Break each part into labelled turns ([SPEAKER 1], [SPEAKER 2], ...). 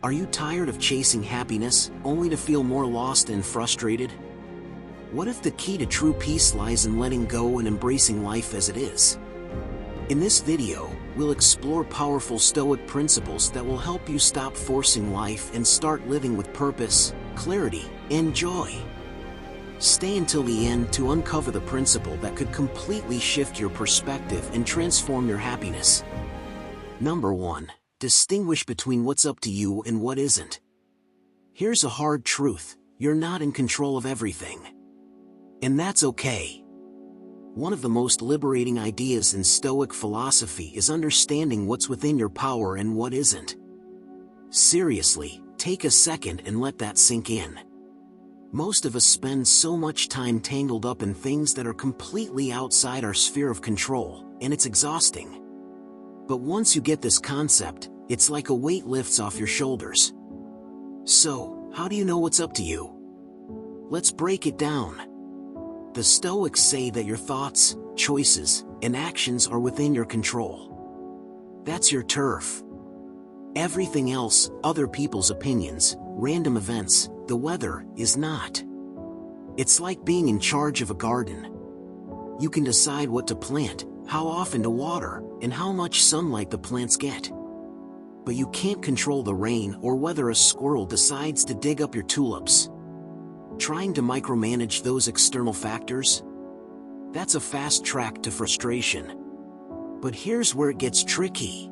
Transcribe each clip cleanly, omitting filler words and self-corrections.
[SPEAKER 1] Are you tired of chasing happiness, only to feel more lost and frustrated? What if the key to true peace lies in letting go and embracing life as it is? In this video, we'll explore powerful Stoic principles that will help you stop forcing life and start living with purpose, clarity, and joy. Stay until the end to uncover the principle that could completely shift your perspective and transform your happiness. Number 1. Distinguish between what's up to you and what isn't. Here's a hard truth: you're not in control of everything. And that's okay. One of the most liberating ideas in Stoic philosophy is understanding what's within your power and what isn't. Seriously, take a second and let that sink in. Most of us spend so much time tangled up in things that are completely outside our sphere of control, and it's exhausting. But once you get this concept, it's like a weight lifts off your shoulders. So, how do you know what's up to you? Let's break it down. The Stoics say that your thoughts, choices, and actions are within your control. That's your turf. Everything else, other people's opinions, random events, the weather, is not. It's like being in charge of a garden. You can decide what to plant, how often to water, and how much sunlight the plants get. But you can't control the rain or whether a squirrel decides to dig up your tulips. Trying to micromanage those external factors? That's a fast track to frustration. But here's where it gets tricky.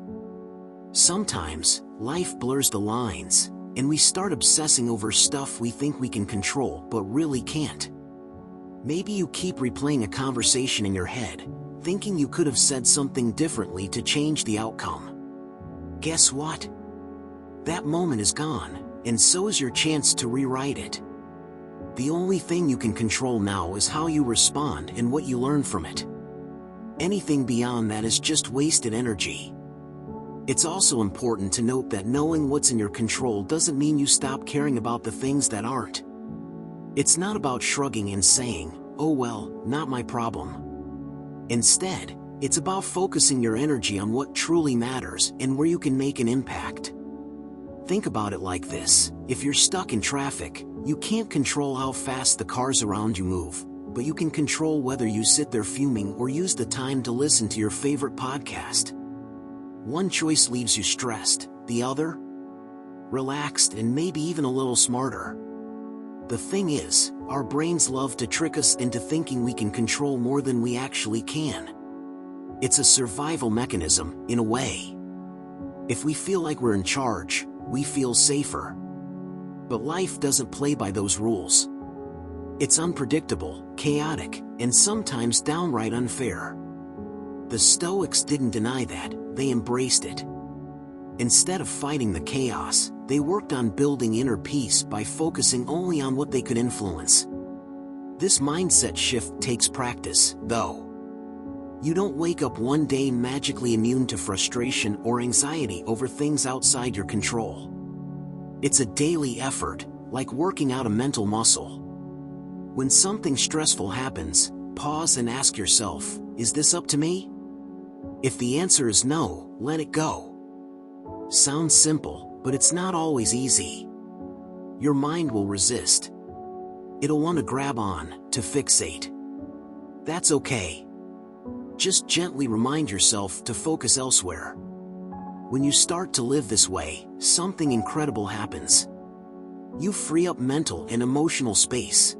[SPEAKER 1] Sometimes, life blurs the lines, and we start obsessing over stuff we think we can control but really can't. Maybe you keep replaying a conversation in your head, thinking you could have said something differently to change the outcome. Guess what? That moment is gone, and so is your chance to rewrite it. The only thing you can control now is how you respond and what you learn from it. Anything beyond that is just wasted energy. It's also important to note that knowing what's in your control doesn't mean you stop caring about the things that aren't. It's not about shrugging and saying, "Oh well, not my problem." Instead, it's about focusing your energy on what truly matters and where you can make an impact. Think about it like this: if you're stuck in traffic, you can't control how fast the cars around you move, but you can control whether you sit there fuming or use the time to listen to your favorite podcast. One choice leaves you stressed, the other? Relaxed and maybe even a little smarter. The thing is, our brains love to trick us into thinking we can control more than we actually can. It's a survival mechanism, in a way. If we feel like we're in charge, we feel safer. But life doesn't play by those rules. It's unpredictable, chaotic, and sometimes downright unfair. The Stoics didn't deny that, they embraced it. Instead of fighting the chaos, they worked on building inner peace by focusing only on what they could influence. This mindset shift takes practice, though. You don't wake up one day magically immune to frustration or anxiety over things outside your control. It's a daily effort, like working out a mental muscle. When something stressful happens, pause and ask yourself, is this up to me? If the answer is no, let it go. Sounds simple, but it's not always easy. Your mind will resist. It'll want to grab on, to fixate. That's okay. Just gently remind yourself to focus elsewhere. When you start to live this way, something incredible happens. You free up mental and emotional space.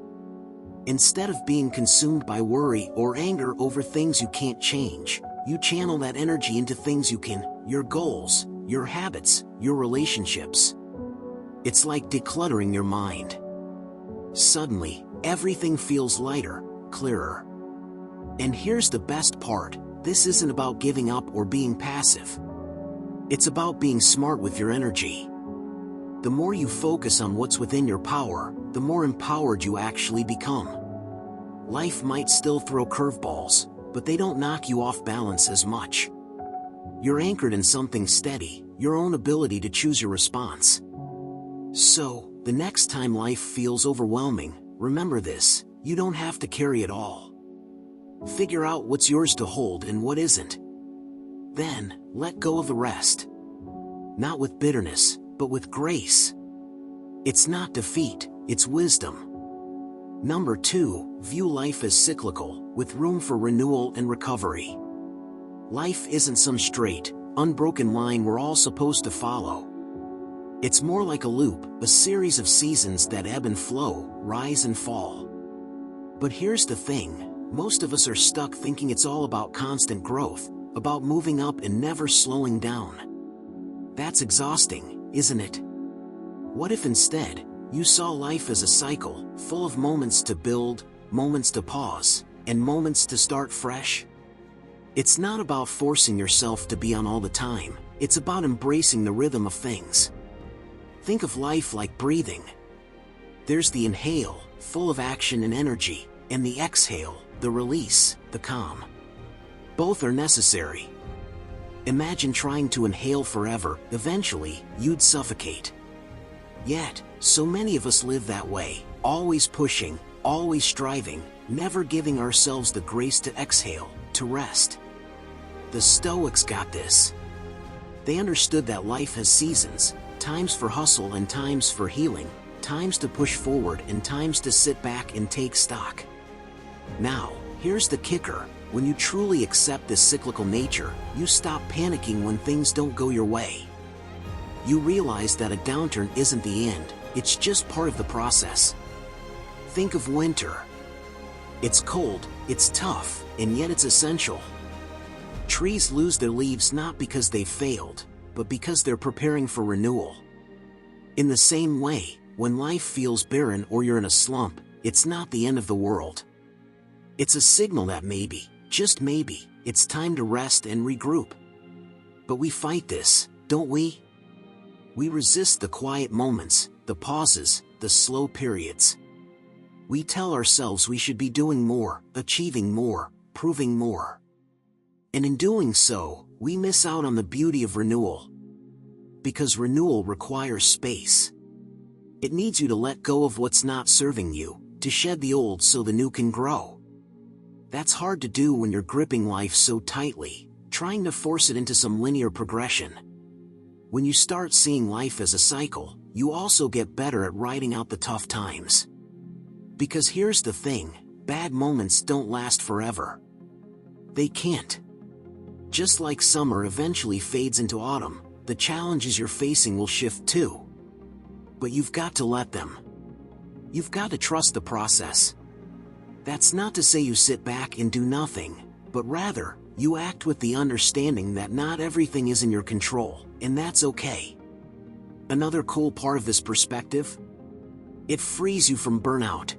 [SPEAKER 1] Instead of being consumed by worry or anger over things you can't change, you channel that energy into things you can: your goals, your habits, your relationships. It's like decluttering your mind. Suddenly, everything feels lighter, clearer. And here's the best part: this isn't about giving up or being passive. It's about being smart with your energy. The more you focus on what's within your power, the more empowered you actually become. Life might still throw curveballs, but they don't knock you off balance as much. You're anchored in something steady, your own ability to choose your response. So, the next time life feels overwhelming, remember this: you don't have to carry it all. Figure out what's yours to hold and what isn't. Then, let go of the rest. Not with bitterness, but with grace. It's not defeat, it's wisdom. Number 2, view life as cyclical, with room for renewal and recovery. Life isn't some straight, unbroken line we're all supposed to follow. It's more like a loop, a series of seasons that ebb and flow, rise and fall. But here's the thing, most of us are stuck thinking it's all about constant growth, about moving up and never slowing down. That's exhausting, isn't it? What if instead, you saw life as a cycle, full of moments to build, moments to pause, and moments to start fresh? It's not about forcing yourself to be on all the time, it's about embracing the rhythm of things. Think of life like breathing. There's the inhale, full of action and energy, and the exhale, the release, the calm. Both are necessary. Imagine trying to inhale forever, eventually, you'd suffocate. Yet, so many of us live that way, always pushing, always striving, never giving ourselves the grace to exhale, to rest. The Stoics got this. They understood that life has seasons, times for hustle and times for healing, times to push forward and times to sit back and take stock. Now, here's the kicker, when you truly accept this cyclical nature, you stop panicking when things don't go your way. You realize that a downturn isn't the end, it's just part of the process. Think of winter. It's cold, it's tough, and yet it's essential. Trees lose their leaves not because they've failed, but because they're preparing for renewal. In the same way, when life feels barren or you're in a slump, it's not the end of the world. It's a signal that maybe, just maybe, it's time to rest and regroup. But we fight this, don't we? We resist the quiet moments, the pauses, the slow periods. We tell ourselves we should be doing more, achieving more, proving more. And in doing so, we miss out on the beauty of renewal. Because renewal requires space. It needs you to let go of what's not serving you, to shed the old so the new can grow. That's hard to do when you're gripping life so tightly, trying to force it into some linear progression. When you start seeing life as a cycle, you also get better at riding out the tough times. Because here's the thing, bad moments don't last forever. They can't. Just like summer eventually fades into autumn, the challenges you're facing will shift too. But you've got to let them. You've got to trust the process. That's not to say you sit back and do nothing, but rather, you act with the understanding that not everything is in your control, and that's okay. Another cool part of this perspective? It frees you from burnout.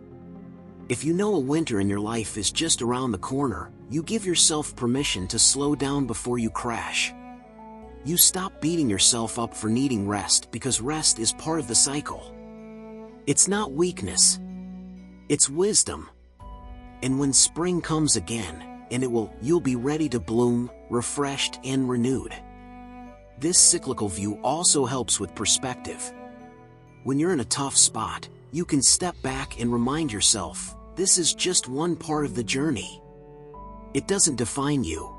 [SPEAKER 1] If you know a winter in your life is just around the corner, you give yourself permission to slow down before you crash. You stop beating yourself up for needing rest because rest is part of the cycle. It's not weakness. It's wisdom. And when spring comes again, and you'll be ready to bloom, refreshed and renewed. This cyclical view also helps with perspective. When you're in a tough spot, you can step back and remind yourself, this is just one part of the journey. It doesn't define you.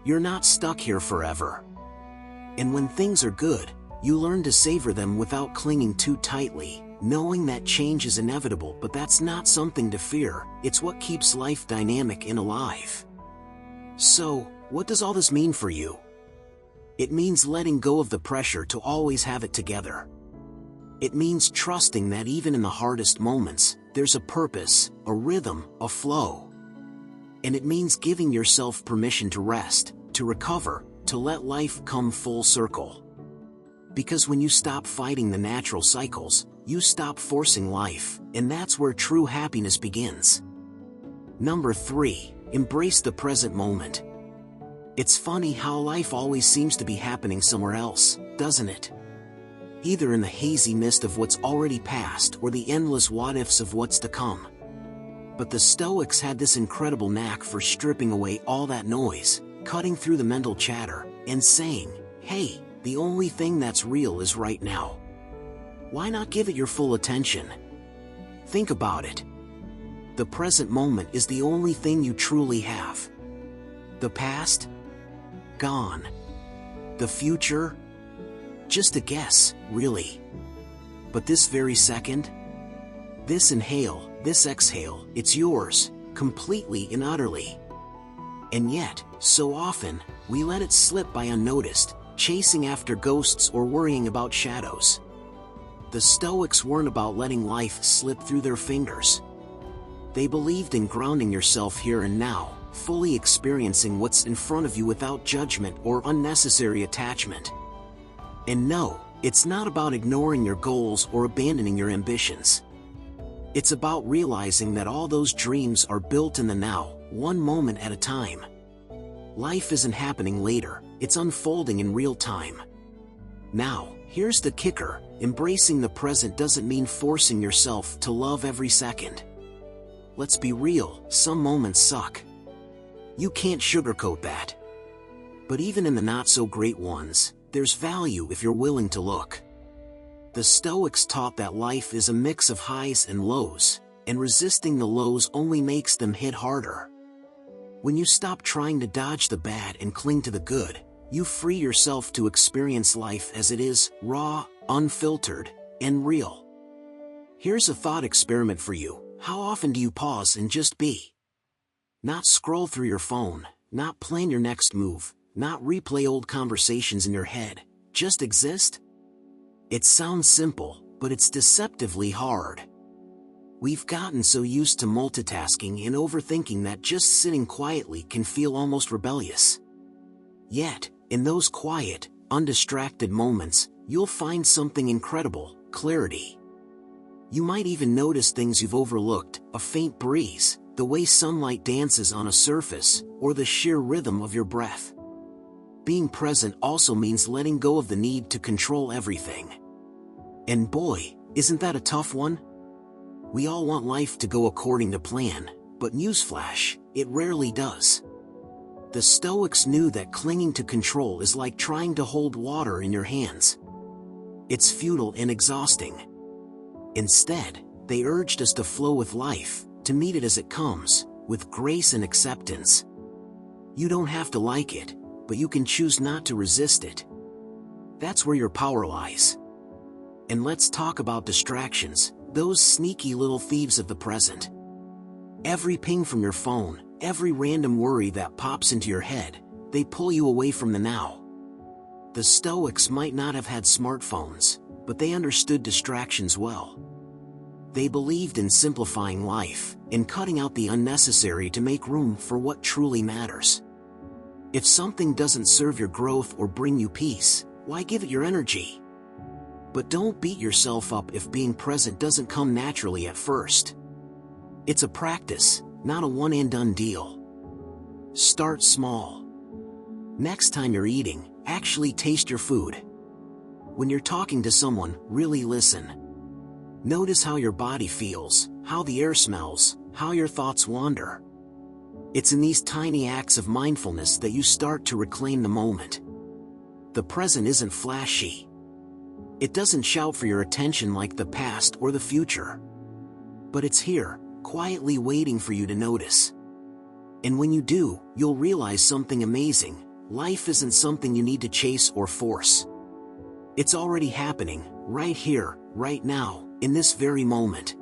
[SPEAKER 1] You're not stuck here forever. And when things are good, you learn to savor them without clinging too tightly, knowing that change is inevitable, but that's not something to fear, it's what keeps life dynamic and alive. So, what does all this mean for you? It means letting go of the pressure to always have it together. It means trusting that even in the hardest moments, there's a purpose, a rhythm, a flow. And it means giving yourself permission to rest, to recover, to let life come full circle. Because when you stop fighting the natural cycles, you stop forcing life, and that's where true happiness begins. Number 3, embrace the present moment. It's funny how life always seems to be happening somewhere else, doesn't it? Either in the hazy mist of what's already passed or the endless what-ifs of what's to come. But the Stoics had this incredible knack for stripping away all that noise, cutting through the mental chatter, and saying, hey, the only thing that's real is right now. Why not give it your full attention? Think about it. The present moment is the only thing you truly have. The past? Gone. The future? Just a guess, really. But this very second? This inhale, this exhale, it's yours, completely and utterly. And yet, so often, we let it slip by unnoticed, chasing after ghosts or worrying about shadows. The Stoics weren't about letting life slip through their fingers. They believed in grounding yourself here and now, fully experiencing what's in front of you without judgment or unnecessary attachment. And no, it's not about ignoring your goals or abandoning your ambitions. It's about realizing that all those dreams are built in the now, one moment at a time. Life isn't happening later, it's unfolding in real time. Now, here's the kicker: embracing the present doesn't mean forcing yourself to love every second. Let's be real, some moments suck. You can't sugarcoat that. But even in the not-so-great ones, there's value if you're willing to look. The Stoics taught that life is a mix of highs and lows, and resisting the lows only makes them hit harder. When you stop trying to dodge the bad and cling to the good, you free yourself to experience life as it is, raw, unfiltered, and real. Here's a thought experiment for you. How often do you pause and just be? Not scroll through your phone, not plan your next move, not replay old conversations in your head, just exist? It sounds simple, but it's deceptively hard. We've gotten so used to multitasking and overthinking that just sitting quietly can feel almost rebellious. Yet, in those quiet, undistracted moments, you'll find something incredible: clarity. You might even notice things you've overlooked: a faint breeze, the way sunlight dances on a surface, or the sheer rhythm of your breath. Being present also means letting go of the need to control everything. And boy, isn't that a tough one? We all want life to go according to plan, but newsflash, it rarely does. The Stoics knew that clinging to control is like trying to hold water in your hands. It's futile and exhausting. Instead, they urged us to flow with life, to meet it as it comes, with grace and acceptance. You don't have to like it, but you can choose not to resist it. That's where your power lies. And let's talk about distractions, those sneaky little thieves of the present. Every ping from your phone, every random worry that pops into your head, they pull you away from the now. The Stoics might not have had smartphones, but they understood distractions well. They believed in simplifying life, in cutting out the unnecessary to make room for what truly matters. If something doesn't serve your growth or bring you peace, why give it your energy? But don't beat yourself up if being present doesn't come naturally at first. It's a practice, not a one-and-done deal. Start small. Next time you're eating, actually taste your food. When you're talking to someone, really listen. Notice how your body feels, how the air smells, how your thoughts wander. It's in these tiny acts of mindfulness that you start to reclaim the moment. The present isn't flashy. It doesn't shout for your attention like the past or the future. But it's here, quietly waiting for you to notice. And when you do, you'll realize something amazing. Life isn't something you need to chase or force. It's already happening, right here, right now, in this very moment.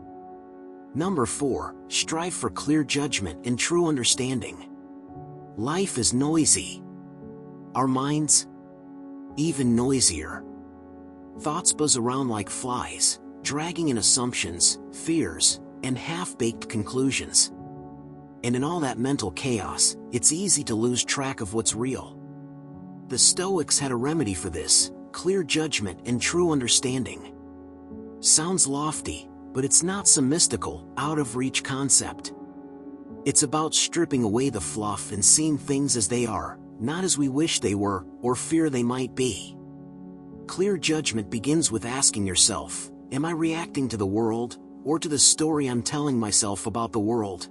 [SPEAKER 1] Number 4, strive for clear judgment and true understanding. Life is noisy. Our minds? Even noisier. Thoughts buzz around like flies, dragging in assumptions, fears, and half-baked conclusions. And in all that mental chaos, it's easy to lose track of what's real. The Stoics had a remedy for this: clear judgment and true understanding. Sounds lofty, but it's not some mystical, out-of-reach concept. It's about stripping away the fluff and seeing things as they are, not as we wish they were, or fear they might be. Clear judgment begins with asking yourself, am I reacting to the world, or to the story I'm telling myself about the world?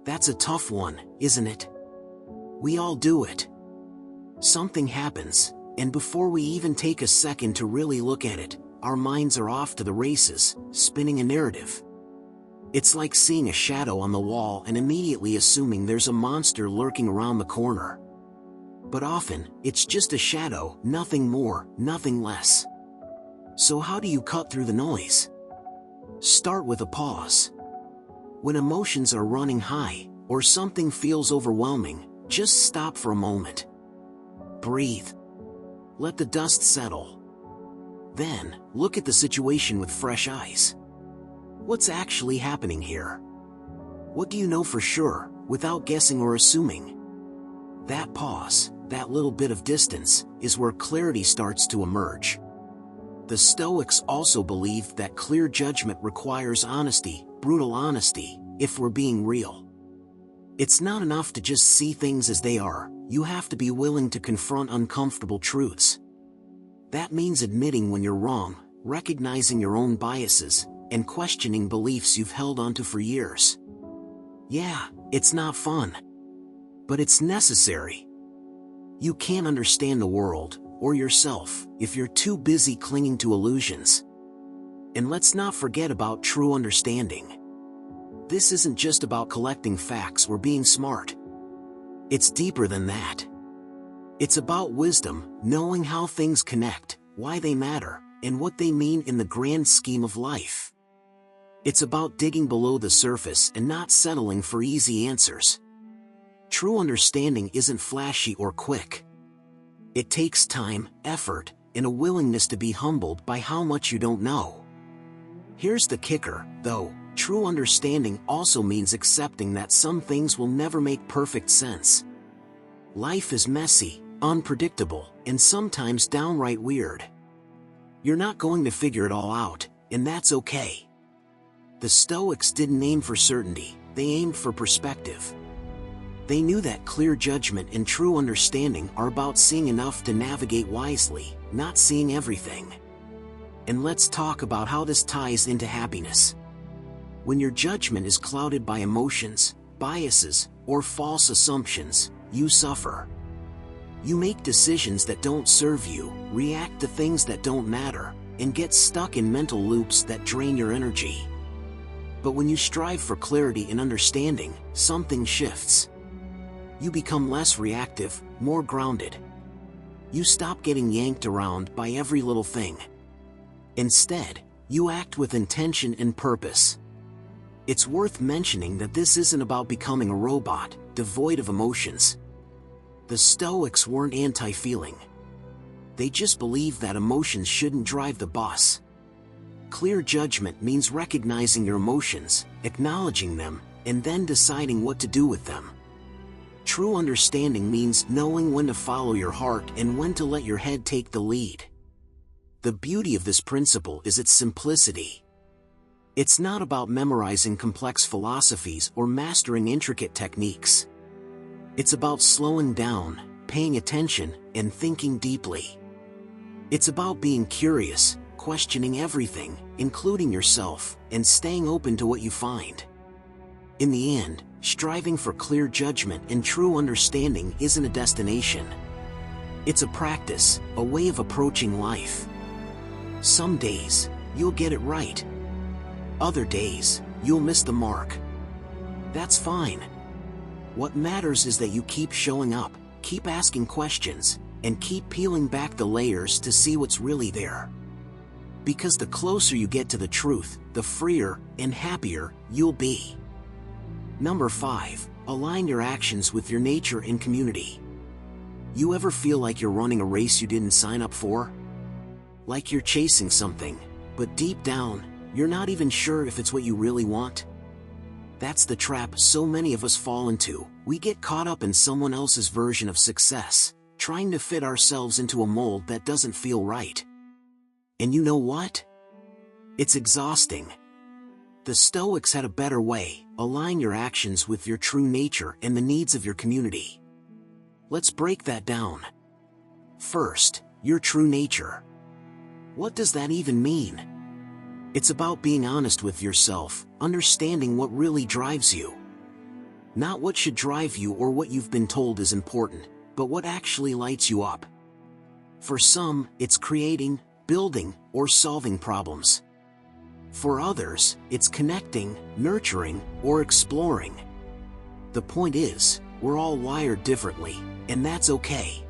[SPEAKER 1] That's a tough one, isn't it? We all do it. Something happens, and before we even take a second to really look at it, our minds are off to the races, spinning a narrative. It's like seeing a shadow on the wall and immediately assuming there's a monster lurking around the corner. But often, it's just a shadow, nothing more, nothing less. So how do you cut through the noise? Start with a pause. When emotions are running high, or something feels overwhelming, just stop for a moment. Breathe. Let the dust settle. Then, look at the situation with fresh eyes. What's actually happening here? What do you know for sure, without guessing or assuming? That pause, that little bit of distance, is where clarity starts to emerge. The Stoics also believed that clear judgment requires honesty, brutal honesty, if we're being real. It's not enough to just see things as they are, you have to be willing to confront uncomfortable truths. That means admitting when you're wrong, recognizing your own biases, and questioning beliefs you've held onto for years. Yeah, it's not fun. But it's necessary. You can't understand the world, or yourself, if you're too busy clinging to illusions. And let's not forget about true understanding. This isn't just about collecting facts or being smart. It's deeper than that. It's about wisdom, knowing how things connect, why they matter, and what they mean in the grand scheme of life. It's about digging below the surface and not settling for easy answers. True understanding isn't flashy or quick. It takes time, effort, and a willingness to be humbled by how much you don't know. Here's the kicker, though. True understanding also means accepting that some things will never make perfect sense. Life is messy, unpredictable, and sometimes downright weird. You're not going to figure it all out, and that's okay. The Stoics didn't aim for certainty, they aimed for perspective. They knew that clear judgment and true understanding are about seeing enough to navigate wisely, not seeing everything. And let's talk about how this ties into happiness. When your judgment is clouded by emotions, biases, or false assumptions, you suffer. You make decisions that don't serve you, react to things that don't matter, and get stuck in mental loops that drain your energy. But when you strive for clarity and understanding, something shifts. You become less reactive, more grounded. You stop getting yanked around by every little thing. Instead, you act with intention and purpose. It's worth mentioning that this isn't about becoming a robot, devoid of emotions. The Stoics weren't anti-feeling. They just believed that emotions shouldn't drive the bus. Clear judgment means recognizing your emotions, acknowledging them, and then deciding what to do with them. True understanding means knowing when to follow your heart and when to let your head take the lead. The beauty of this principle is its simplicity. It's not about memorizing complex philosophies or mastering intricate techniques. It's about slowing down, paying attention, and thinking deeply. It's about being curious, questioning everything, including yourself, and staying open to what you find. In the end, striving for clear judgment and true understanding isn't a destination. It's a practice, a way of approaching life. Some days, you'll get it right. Other days, you'll miss the mark. That's fine. What matters is that you keep showing up, keep asking questions, and keep peeling back the layers to see what's really there. Because the closer you get to the truth, the freer and happier you'll be. Number 5, align your actions with your nature and community. You ever feel like you're running a race you didn't sign up for? Like you're chasing something, but deep down, you're not even sure if it's what you really want? That's the trap so many of us fall into. We get caught up in someone else's version of success, trying to fit ourselves into a mold that doesn't feel right. And you know what? It's exhausting. The Stoics had a better way: align your actions with your true nature and the needs of your community. Let's break that down. First, your true nature. What does that even mean? It's about being honest with yourself, understanding what really drives you. Not what should drive you or what you've been told is important, but what actually lights you up. For some, it's creating, building, or solving problems. For others, it's connecting, nurturing, or exploring. The point is, we're all wired differently, And that's okay.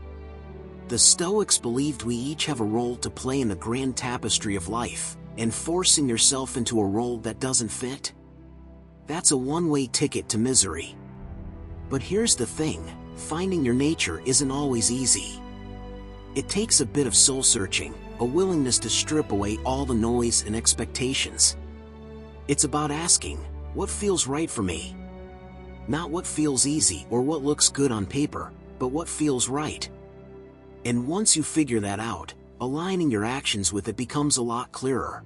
[SPEAKER 1] The Stoics believed we each have a role to play in the grand tapestry of life, and forcing yourself into a role that doesn't fit? That's a one-way ticket to misery. But here's the thing, finding your nature isn't always easy. It takes a bit of soul-searching, a willingness to strip away all the noise and expectations. It's about asking, what feels right for me? Not what feels easy or what looks good on paper, but what feels right. And once you figure that out, aligning your actions with it becomes a lot clearer.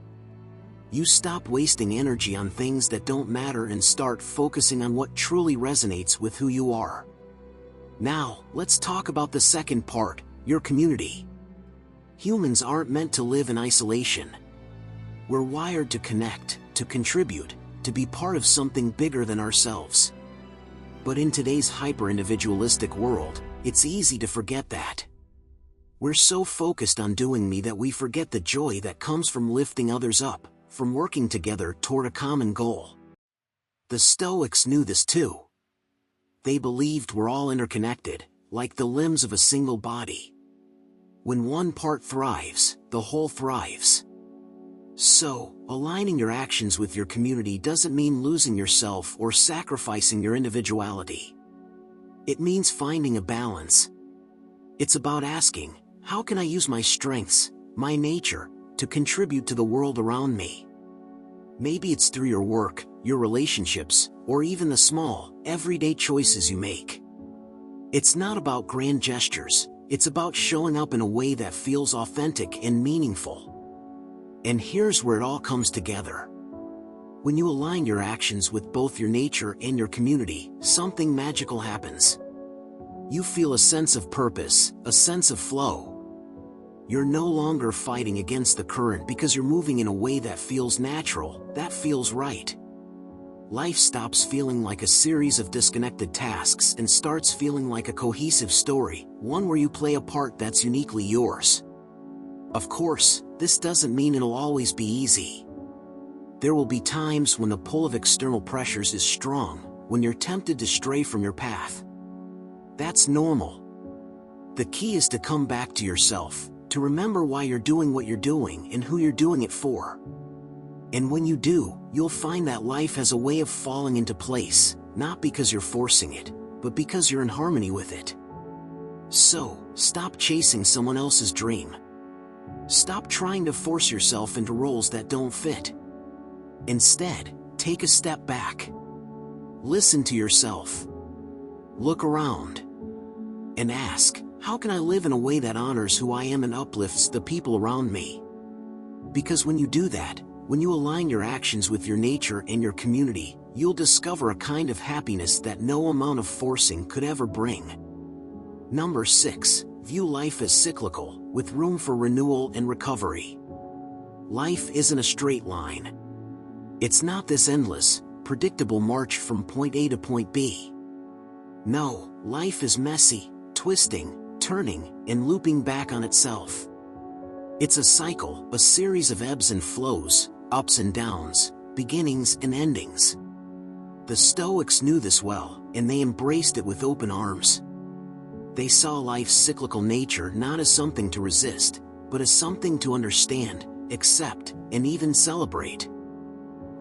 [SPEAKER 1] You stop wasting energy on things that don't matter and start focusing on what truly resonates with who you are. Now, let's talk about the second part, your community. Humans aren't meant to live in isolation. We're wired to connect, to contribute, to be part of something bigger than ourselves. But in today's hyper-individualistic world, it's easy to forget that. We're so focused on doing me that we forget the joy that comes from lifting others up, from working together toward a common goal. The Stoics knew this too. They believed we're all interconnected, like the limbs of a single body. When one part thrives, the whole thrives. So, aligning your actions with your community doesn't mean losing yourself or sacrificing your individuality. It means finding a balance. It's about asking, how can I use my strengths, my nature, to contribute to the world around me? Maybe it's through your work, your relationships, or even the small, everyday choices you make. It's not about grand gestures, it's about showing up in a way that feels authentic and meaningful. And here's where it all comes together. When you align your actions with both your nature and your community, something magical happens. You feel a sense of purpose, a sense of flow. You're no longer fighting against the current because you're moving in a way that feels natural, that feels right. Life stops feeling like a series of disconnected tasks and starts feeling like a cohesive story, one where you play a part that's uniquely yours. Of course, this doesn't mean it'll always be easy. There will be times when the pull of external pressures is strong, when you're tempted to stray from your path. That's normal. The key is to come back to yourself, to remember why you're doing what you're doing and who you're doing it for. And when you do, you'll find that life has a way of falling into place, not because you're forcing it, but because you're in harmony with it. So, stop chasing someone else's dream. Stop trying to force yourself into roles that don't fit. Instead, take a step back. Listen to yourself. Look around. And ask, how can I live in a way that honors who I am and uplifts the people around me? Because when you do that, when you align your actions with your nature and your community, you'll discover a kind of happiness that no amount of forcing could ever bring. Number 6. View life as cyclical, with room for renewal and recovery. Life isn't a straight line. It's not this endless, predictable march from point A to point B. No, life is messy, twisting, turning, and looping back on itself. It's a cycle, a series of ebbs and flows, ups and downs, beginnings and endings. The Stoics knew this well, and they embraced it with open arms. They saw life's cyclical nature not as something to resist, but as something to understand, accept, and even celebrate.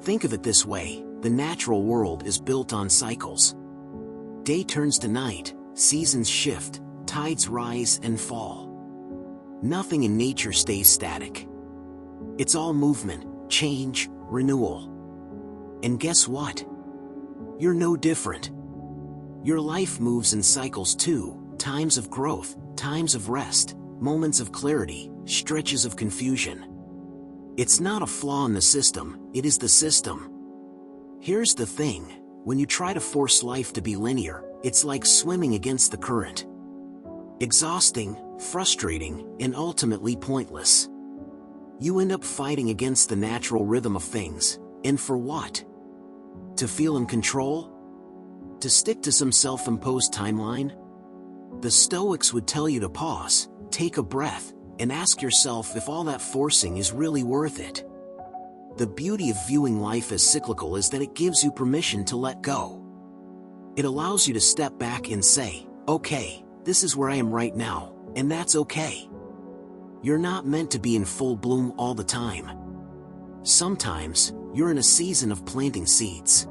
[SPEAKER 1] Think of it this way, the natural world is built on cycles. Day turns to night, seasons shift, tides rise and fall. Nothing in nature stays static. It's all movement, change, renewal. And guess what? You're no different. Your life moves in cycles too, times of growth, times of rest, moments of clarity, stretches of confusion. It's not a flaw in the system, it is the system. Here's the thing, when you try to force life to be linear, it's like swimming against the current. Exhausting, frustrating, and ultimately pointless. You end up fighting against the natural rhythm of things, and for what? To feel in control? To stick to some self-imposed timeline? The Stoics would tell you to pause, take a breath, and ask yourself if all that forcing is really worth it. The beauty of viewing life as cyclical is that it gives you permission to let go. It allows you to step back and say, okay, This is where I am right now, and that's okay. You're not meant to be in full bloom all the time. Sometimes, you're in a season of planting seeds.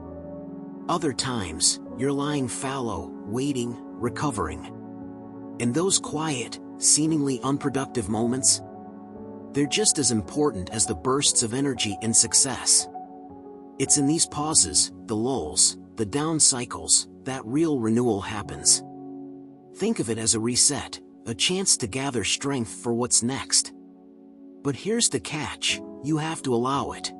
[SPEAKER 1] Other times, you're lying fallow, waiting, recovering. And those quiet, seemingly unproductive moments, they're just as important as the bursts of energy and success. It's in these pauses, the lulls, the down cycles, that real renewal happens. Think of it as a reset, a chance to gather strength for what's next. But here's the catch, you have to allow it.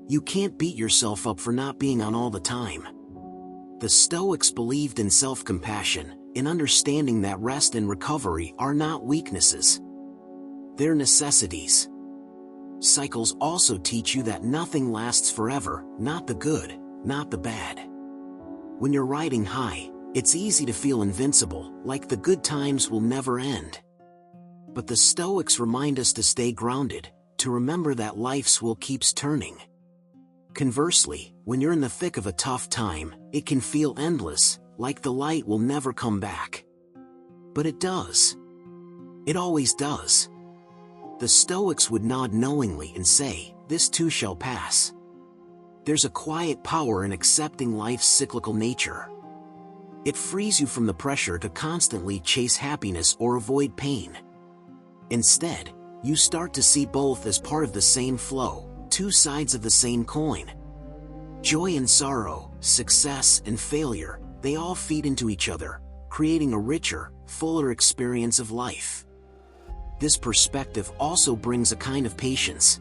[SPEAKER 1] You can't beat yourself up for not being on all the time. The Stoics believed in self-compassion, in understanding that rest and recovery are not weaknesses. They're necessities. Cycles also teach you that nothing lasts forever, not the good, not the bad. When you're riding high, it's easy to feel invincible, like the good times will never end. But the Stoics remind us to stay grounded, to remember that life's wheel keeps turning. Conversely, when you're in the thick of a tough time, it can feel endless, like the light will never come back. But it does. It always does. The Stoics would nod knowingly and say, "This too shall pass." There's a quiet power in accepting life's cyclical nature. It frees you from the pressure to constantly chase happiness or avoid pain. Instead, you start to see both as part of the same flow, two sides of the same coin. Joy and sorrow, success and failure, they all feed into each other, creating a richer, fuller experience of life. This perspective also brings a kind of patience.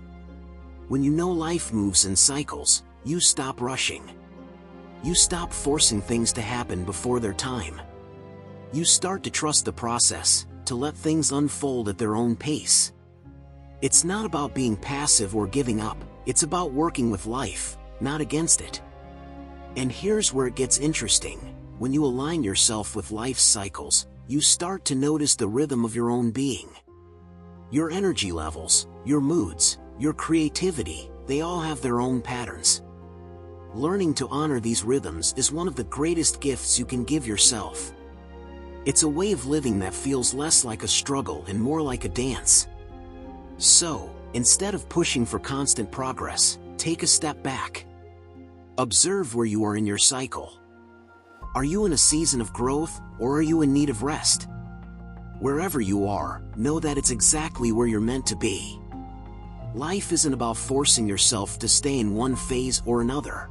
[SPEAKER 1] When you know life moves in cycles, you stop rushing. You stop forcing things to happen before their time. You start to trust the process, to let things unfold at their own pace. It's not about being passive or giving up, it's about working with life, not against it. And here's where it gets interesting. When you align yourself with life's cycles, you start to notice the rhythm of your own being. Your energy levels, your moods, your creativity, they all have their own patterns. Learning to honor these rhythms is one of the greatest gifts you can give yourself. It's a way of living that feels less like a struggle and more like a dance. So, instead of pushing for constant progress, take a step back. Observe where you are in your cycle. Are you in a season of growth, or are you in need of rest? Wherever you are, know that it's exactly where you're meant to be. Life isn't about forcing yourself to stay in one phase or another.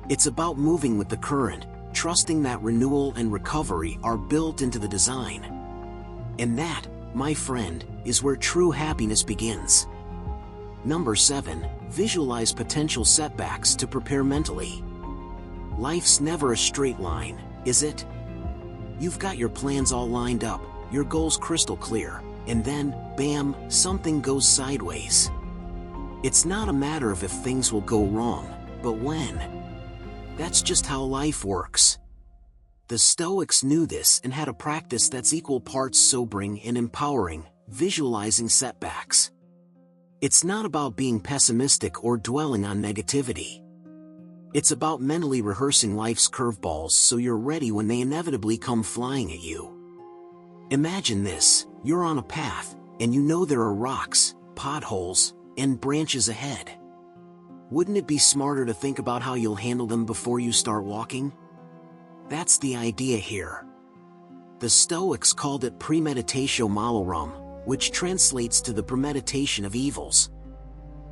[SPEAKER 1] It's about moving with the current, trusting that renewal and recovery are built into the design. And that, my friend, is where true happiness begins. Number 7, visualize potential setbacks to prepare mentally. Life's never a straight line, is it? You've got your plans all lined up, your goals crystal clear, and then, bam, something goes sideways. It's not a matter of if things will go wrong, but when. That's just how life works. The Stoics knew this and had a practice that's equal parts sobering and empowering, visualizing setbacks. It's not about being pessimistic or dwelling on negativity. It's about mentally rehearsing life's curveballs so you're ready when they inevitably come flying at you. Imagine this, you're on a path, and you know there are rocks, potholes, and branches ahead. Wouldn't it be smarter to think about how you'll handle them before you start walking? That's the idea here. The Stoics called it premeditatio malorum, which translates to the premeditation of evils.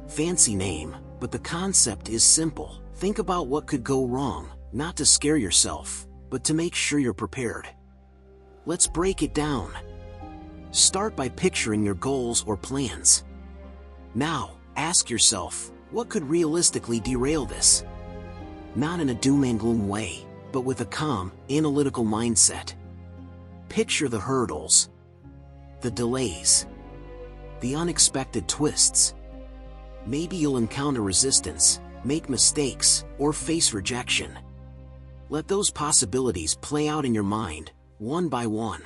[SPEAKER 1] Fancy name, but the concept is simple. Think about what could go wrong, not to scare yourself, but to make sure you're prepared. Let's break it down. Start by picturing your goals or plans. Now, ask yourself, what could realistically derail this? Not in a doom and gloom way, but with a calm, analytical mindset. Picture the hurdles, the delays, the unexpected twists. Maybe you'll encounter resistance, make mistakes, or face rejection. Let those possibilities play out in your mind, one by one.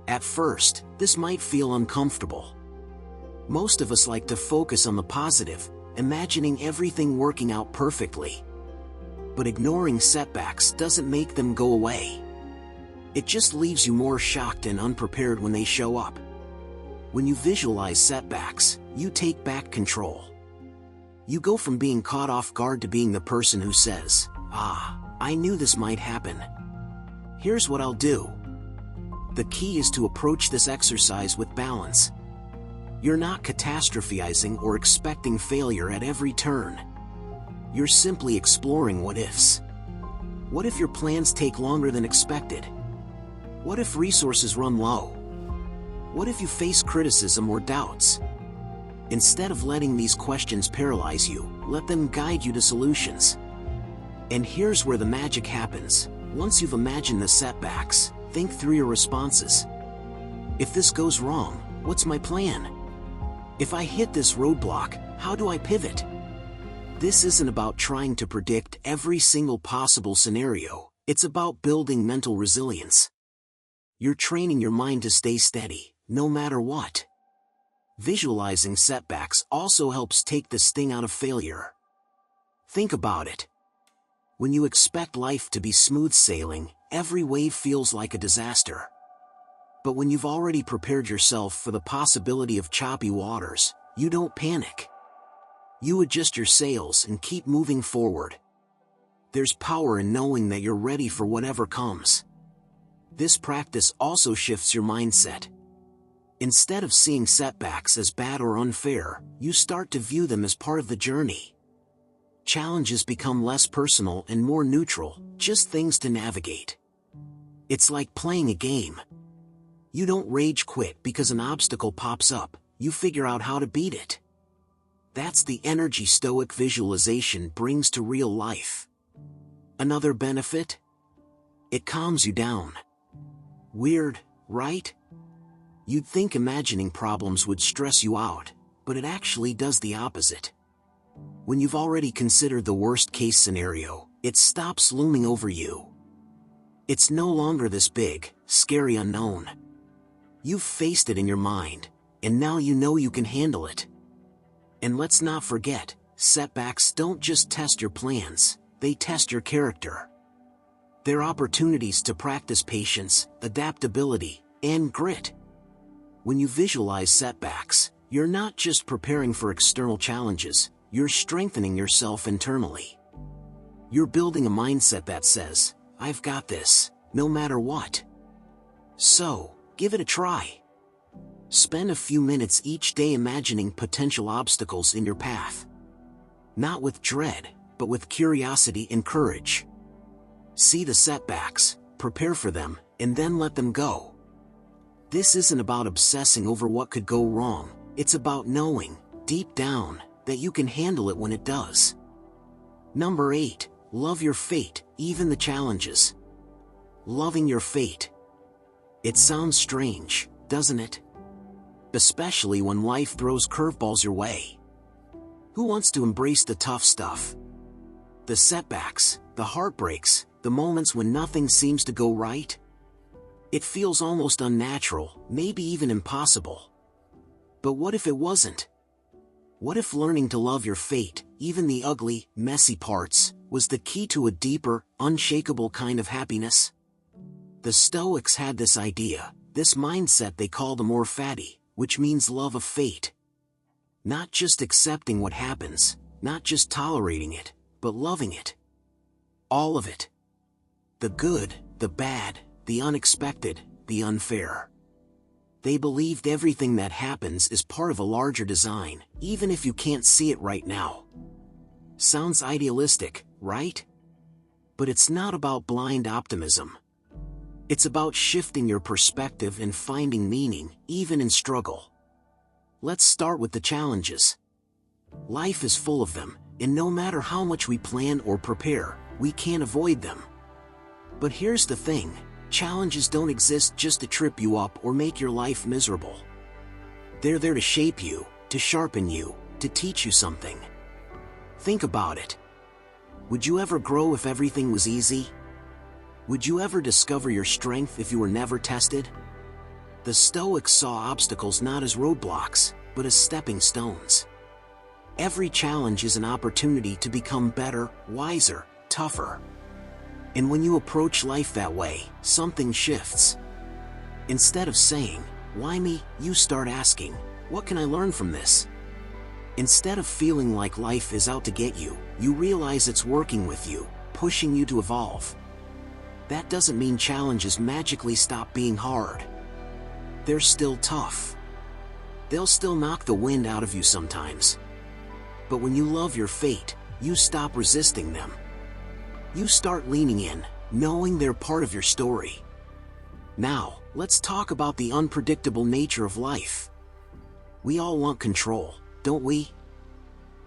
[SPEAKER 1] At first, this might feel uncomfortable. Most of us like to focus on the positive, imagining everything working out perfectly. But ignoring setbacks doesn't make them go away. It just leaves you more shocked and unprepared when they show up. When you visualize setbacks, you take back control. You go from being caught off guard to being the person who says, I knew this might happen. Here's what I'll do. The key is to approach this exercise with balance. You're not catastrophizing or expecting failure at every turn. You're simply exploring what-ifs. What if your plans take longer than expected? What if resources run low? What if you face criticism or doubts? Instead of letting these questions paralyze you, let them guide you to solutions. And here's where the magic happens. Once you've imagined the setbacks, think through your responses. If this goes wrong, what's my plan? If I hit this roadblock, how do I pivot? This isn't about trying to predict every single possible scenario, it's about building mental resilience. You're training your mind to stay steady, no matter what. Visualizing setbacks also helps take the sting out of failure. Think about it. When you expect life to be smooth sailing, every wave feels like a disaster. But when you've already prepared yourself for the possibility of choppy waters, you don't panic. You adjust your sails and keep moving forward. There's power in knowing that you're ready for whatever comes. This practice also shifts your mindset. Instead of seeing setbacks as bad or unfair, you start to view them as part of the journey. Challenges become less personal and more neutral, just things to navigate. It's like playing a game. You don't rage quit because an obstacle pops up, you figure out how to beat it. That's the energy Stoic visualization brings to real life. Another benefit? It calms you down. Weird, right? You'd think imagining problems would stress you out, but it actually does the opposite. When you've already considered the worst-case scenario, it stops looming over you. It's no longer this big, scary unknown. You've faced it in your mind, and now you know you can handle it. And let's not forget, setbacks don't just test your plans, they test your character. They're opportunities to practice patience, adaptability, and grit. When you visualize setbacks, you're not just preparing for external challenges, you're strengthening yourself internally. You're building a mindset that says, I've got this, no matter what. So, give it a try. Spend a few minutes each day imagining potential obstacles in your path. Not with dread, but with curiosity and courage. See the setbacks, prepare for them, and then let them go. This isn't about obsessing over what could go wrong, it's about knowing, deep down, that you can handle it when it does. Number 8, love your fate, even the challenges. Loving your fate. It sounds strange, doesn't it? Especially when life throws curveballs your way. Who wants to embrace the tough stuff? The setbacks, the heartbreaks, the moments when nothing seems to go right? It feels almost unnatural, maybe even impossible. But what if it wasn't? What if learning to love your fate, even the ugly, messy parts, was the key to a deeper, unshakable kind of happiness? The Stoics had this idea, this mindset they called amor fati, which means love of fate. Not just accepting what happens, not just tolerating it, but loving it. All of it. The good, the bad, the unexpected, the unfair. They believed everything that happens is part of a larger design, even if you can't see it right now. Sounds idealistic, right? But it's not about blind optimism. It's about shifting your perspective and finding meaning, even in struggle. Let's start with the challenges. Life is full of them, and no matter how much we plan or prepare, we can't avoid them. But here's the thing, challenges don't exist just to trip you up or make your life miserable. They're there to shape you, to sharpen you, to teach you something. Think about it. Would you ever grow if everything was easy? Would you ever discover your strength if you were never tested? The Stoics saw obstacles not as roadblocks, but as stepping stones. Every challenge is an opportunity to become better, wiser, tougher. And when you approach life that way, something shifts. Instead of saying, "Why me?" you start asking, "What can I learn from this?" Instead of feeling like life is out to get you, you realize it's working with you, pushing you to evolve. That doesn't mean challenges magically stop being hard. They're still tough. They'll still knock the wind out of you sometimes. But when you love your fate, you stop resisting them. You start leaning in, knowing they're part of your story. Now, let's talk about the unpredictable nature of life. We all want control, don't we?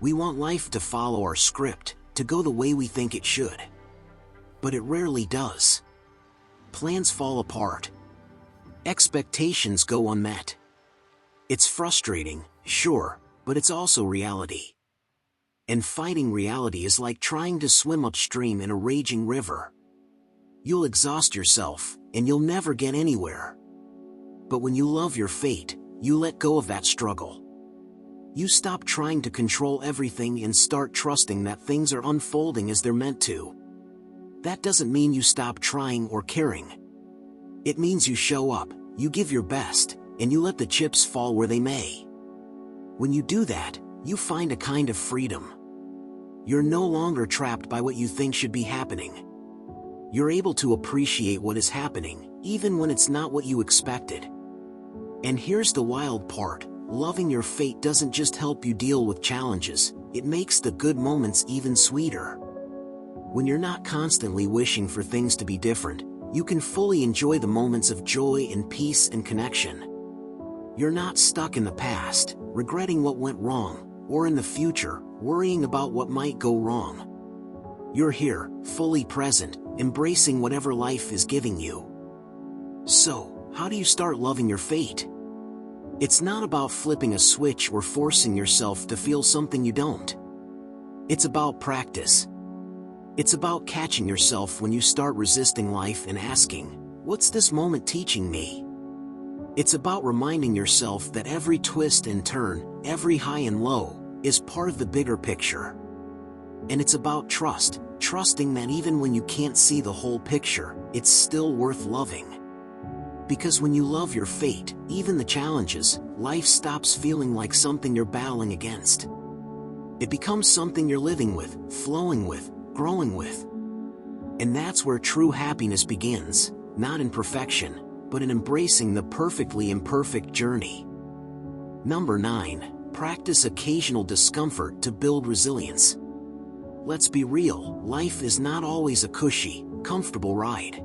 [SPEAKER 1] We want life to follow our script, to go the way we think it should. But it rarely does. Plans fall apart. Expectations go unmet. It's frustrating, sure, but it's also reality. And fighting reality is like trying to swim upstream in a raging river. You'll exhaust yourself, and you'll never get anywhere. But when you love your fate, you let go of that struggle. You stop trying to control everything and start trusting that things are unfolding as they're meant to. That doesn't mean you stop trying or caring. It means you show up, you give your best, and you let the chips fall where they may. When you do that, you find a kind of freedom. You're no longer trapped by what you think should be happening. You're able to appreciate what is happening, even when it's not what you expected. And here's the wild part, loving your fate doesn't just help you deal with challenges, it makes the good moments even sweeter. When you're not constantly wishing for things to be different, you can fully enjoy the moments of joy and peace and connection. You're not stuck in the past, regretting what went wrong, or in the future, worrying about what might go wrong. You're here, fully present, embracing whatever life is giving you. So, how do you start loving your fate? It's not about flipping a switch or forcing yourself to feel something you don't. It's about practice. It's about catching yourself when you start resisting life and asking, "What's this moment teaching me?" It's about reminding yourself that every twist and turn, every high and low, is part of the bigger picture. And it's about trust, trusting that even when you can't see the whole picture, it's still worth loving. Because when you love your fate, even the challenges, life stops feeling like something you're battling against. It becomes something you're living with, flowing with, growing with. And that's where true happiness begins, not in perfection, but in embracing the perfectly imperfect journey. Number 9, practice occasional discomfort to build resilience. Let's be real, life is not always a cushy, comfortable ride.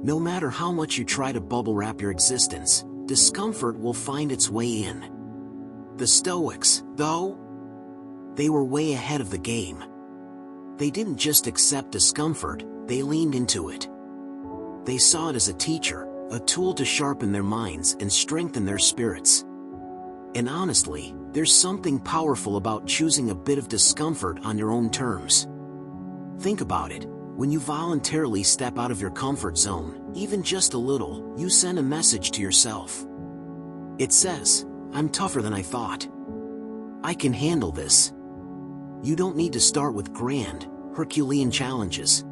[SPEAKER 1] No matter how much you try to bubble wrap your existence, discomfort will find its way in. The Stoics, though, they were way ahead of the game. They didn't just accept discomfort, they leaned into it. They saw it as a teacher, a tool to sharpen their minds and strengthen their spirits. And honestly, there's something powerful about choosing a bit of discomfort on your own terms. Think about it. When you voluntarily step out of your comfort zone, even just a little, you send a message to yourself. It says, "I'm tougher than I thought. I can handle this." You don't need to start with grand, Herculean challenges.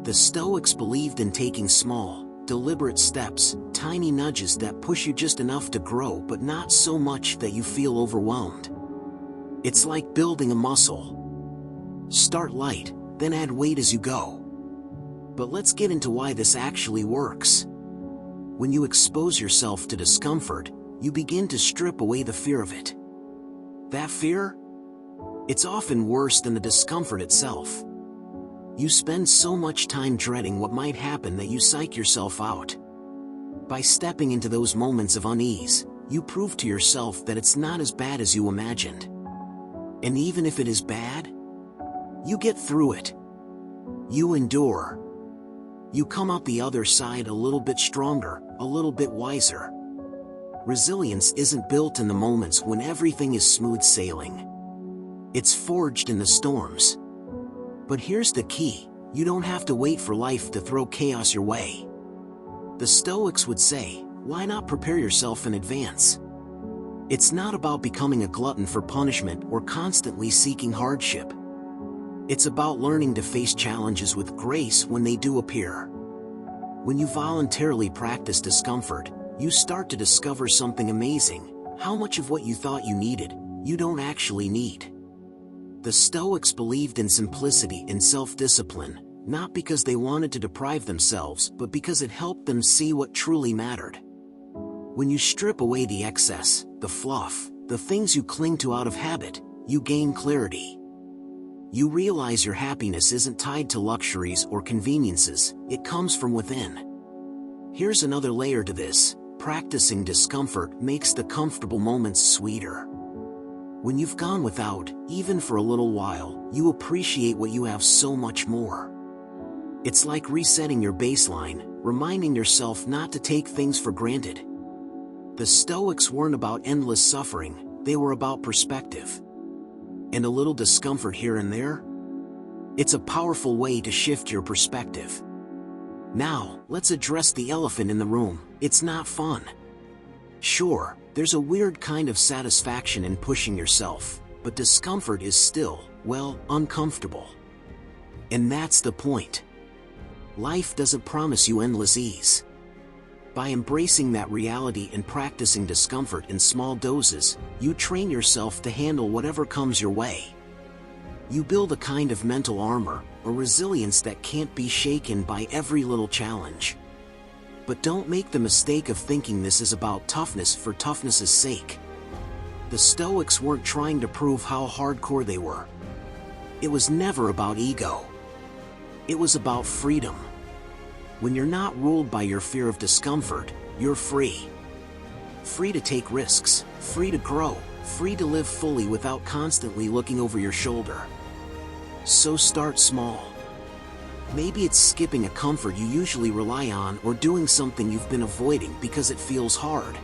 [SPEAKER 1] The Stoics believed in taking small, deliberate steps, tiny nudges that push you just enough to grow but not so much that you feel overwhelmed. It's like building a muscle. Start light, then add weight as you go. But let's get into why this actually works. When you expose yourself to discomfort, you begin to strip away the fear of it. That fear? It's often worse than the discomfort itself. You spend so much time dreading what might happen that you psych yourself out. By stepping into those moments of unease, you prove to yourself that it's not as bad as you imagined. And even if it is bad, you get through it. You endure. You come out the other side a little bit stronger, a little bit wiser. Resilience isn't built in the moments when everything is smooth sailing. It's forged in the storms. But here's the key, you don't have to wait for life to throw chaos your way. The Stoics would say, why not prepare yourself in advance? It's not about becoming a glutton for punishment or constantly seeking hardship. It's about learning to face challenges with grace when they do appear. When you voluntarily practice discomfort, you start to discover something amazing: how much of what you thought you needed, you don't actually need. The Stoics believed in simplicity and self-discipline, not because they wanted to deprive themselves, but because it helped them see what truly mattered. When you strip away the excess, the fluff, the things you cling to out of habit, you gain clarity. You realize your happiness isn't tied to luxuries or conveniences, it comes from within. Here's another layer to this: practicing discomfort makes the comfortable moments sweeter. When you've gone without, even for a little while, you appreciate what you have so much more. It's like resetting your baseline, reminding yourself not to take things for granted. The Stoics weren't about endless suffering, they were about perspective. And a little discomfort here and there? It's a powerful way to shift your perspective. Now, let's address the elephant in the room: it's not fun. Sure, there's a weird kind of satisfaction in pushing yourself, but discomfort is still, well, uncomfortable. And that's the point. Life doesn't promise you endless ease. By embracing that reality and practicing discomfort in small doses, you train yourself to handle whatever comes your way. You build a kind of mental armor, a resilience that can't be shaken by every little challenge. But don't make the mistake of thinking this is about toughness for toughness' sake. The Stoics weren't trying to prove how hardcore they were. It was never about ego. It was about freedom. When you're not ruled by your fear of discomfort, you're free. Free to take risks, free to grow, free to live fully without constantly looking over your shoulder. So start small. Maybe it's skipping a comfort you usually rely on, or doing something you've been avoiding because it feels hard.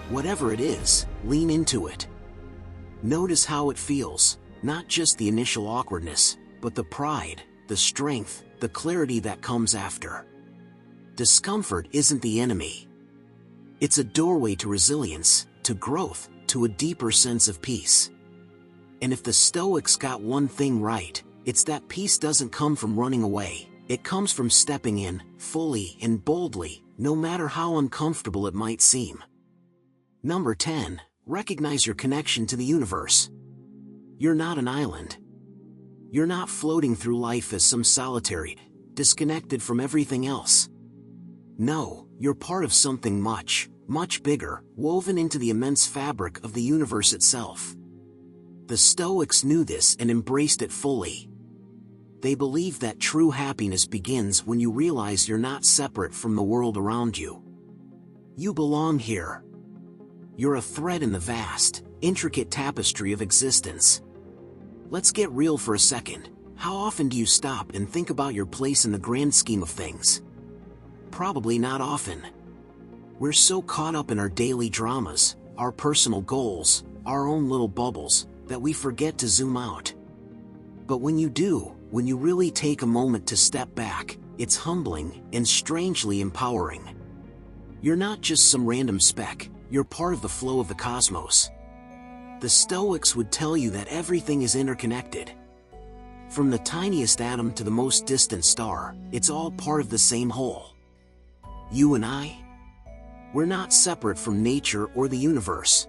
[SPEAKER 1] Whatever it is, lean into it. Notice how it feels, not just the initial awkwardness, but the pride, the strength, the clarity that comes after. Discomfort isn't the enemy. It's a doorway to resilience, to growth, to a deeper sense of peace. And if the Stoics got one thing right, it's that peace doesn't come from running away. It comes from stepping in, fully and boldly, no matter how uncomfortable it might seem. Number 10. Recognize your connection to the universe. You're not an island. You're not floating through life as some solitary, disconnected from everything else. No, you're part of something much, much bigger, woven into the immense fabric of the universe itself. The Stoics knew this and embraced it fully. They believed that true happiness begins when you realize you're not separate from the world around you. You belong here. You're a thread in the vast, intricate tapestry of existence. Let's get real for a second. How often do you stop and think about your place in the grand scheme of things? Probably not often. We're so caught up in our daily dramas, our personal goals, our own little bubbles, that we forget to zoom out. But when you do, when you really take a moment to step back, it's humbling and strangely empowering. You're not just some random speck, you're part of the flow of the cosmos. The Stoics would tell you that everything is interconnected. From the tiniest atom to the most distant star, it's all part of the same whole. You and I? We're not separate from nature or the universe.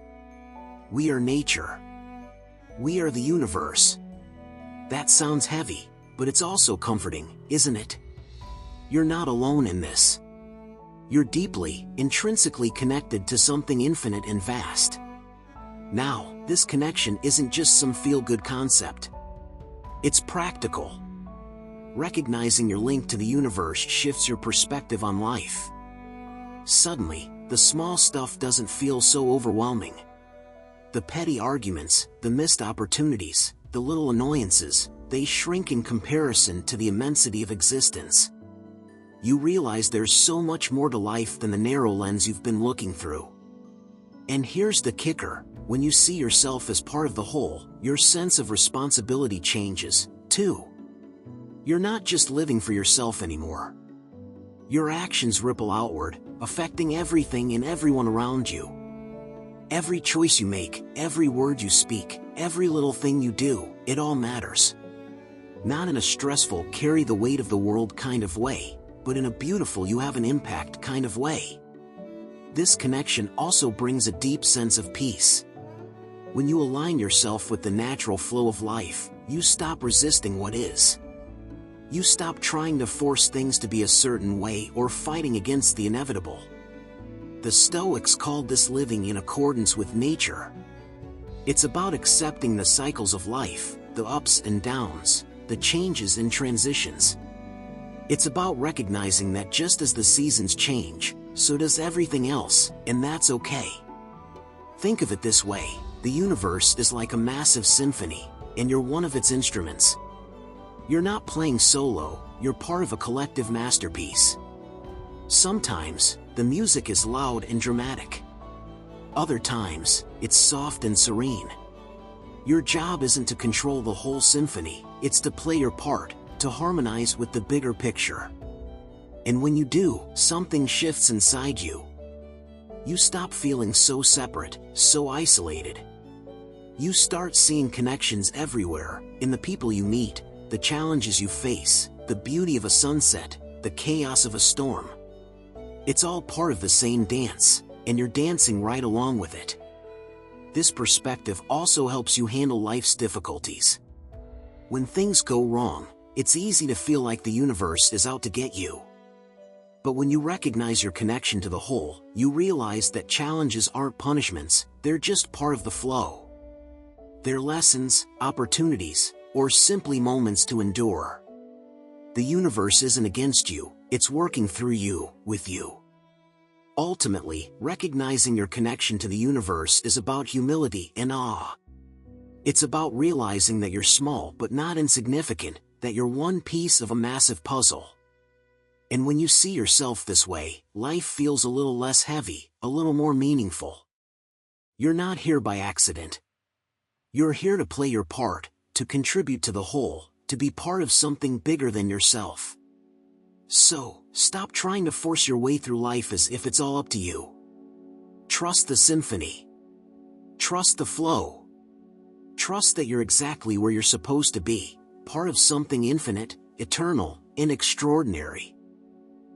[SPEAKER 1] We are nature. We are the universe. That sounds heavy, but it's also comforting, isn't it? You're not alone in this. You're deeply, intrinsically connected to something infinite and vast. Now, this connection isn't just some feel-good concept. It's practical. Recognizing your link to the universe shifts your perspective on life. Suddenly, the small stuff doesn't feel so overwhelming. The petty arguments, the missed opportunities, the little annoyances, they shrink in comparison to the immensity of existence. You realize there's so much more to life than the narrow lens you've been looking through. And here's the kicker: when you see yourself as part of the whole, your sense of responsibility changes, too. You're not just living for yourself anymore. Your actions ripple outward, affecting everything and everyone around you. Every choice you make, every word you speak, every little thing you do, it all matters. Not in a stressful, carry the weight of the world kind of way, but in a beautiful, you have an impact kind of way. This connection also brings a deep sense of peace. When you align yourself with the natural flow of life, you stop resisting what is. You stop trying to force things to be a certain way or fighting against the inevitable. The Stoics called this living in accordance with nature. It's about accepting the cycles of life, the ups and downs, the changes and transitions. It's about recognizing that just as the seasons change, so does everything else, and that's okay. Think of it this way: the universe is like a massive symphony, and you're one of its instruments. You're not playing solo, you're part of a collective masterpiece. Sometimes, the music is loud and dramatic. Other times, it's soft and serene. Your job isn't to control the whole symphony, it's to play your part, to harmonize with the bigger picture. And when you do, something shifts inside you. You stop feeling so separate, so isolated. You start seeing connections everywhere, in the people you meet, the challenges you face, the beauty of a sunset, the chaos of a storm. It's all part of the same dance, and you're dancing right along with it. This perspective also helps you handle life's difficulties. When things go wrong, it's easy to feel like the universe is out to get you. But when you recognize your connection to the whole, you realize that challenges aren't punishments, they're just part of the flow. They're lessons, opportunities, or simply moments to endure. The universe isn't against you, it's working through you, with you. Ultimately, recognizing your connection to the universe is about humility and awe. It's about realizing that you're small but not insignificant, that you're one piece of a massive puzzle. And when you see yourself this way, life feels a little less heavy, a little more meaningful. You're not here by accident. You're here to play your part, to contribute to the whole, to be part of something bigger than yourself. So, stop trying to force your way through life as if it's all up to you. Trust the symphony. Trust the flow. Trust that you're exactly where you're supposed to be, part of something infinite, eternal, and extraordinary.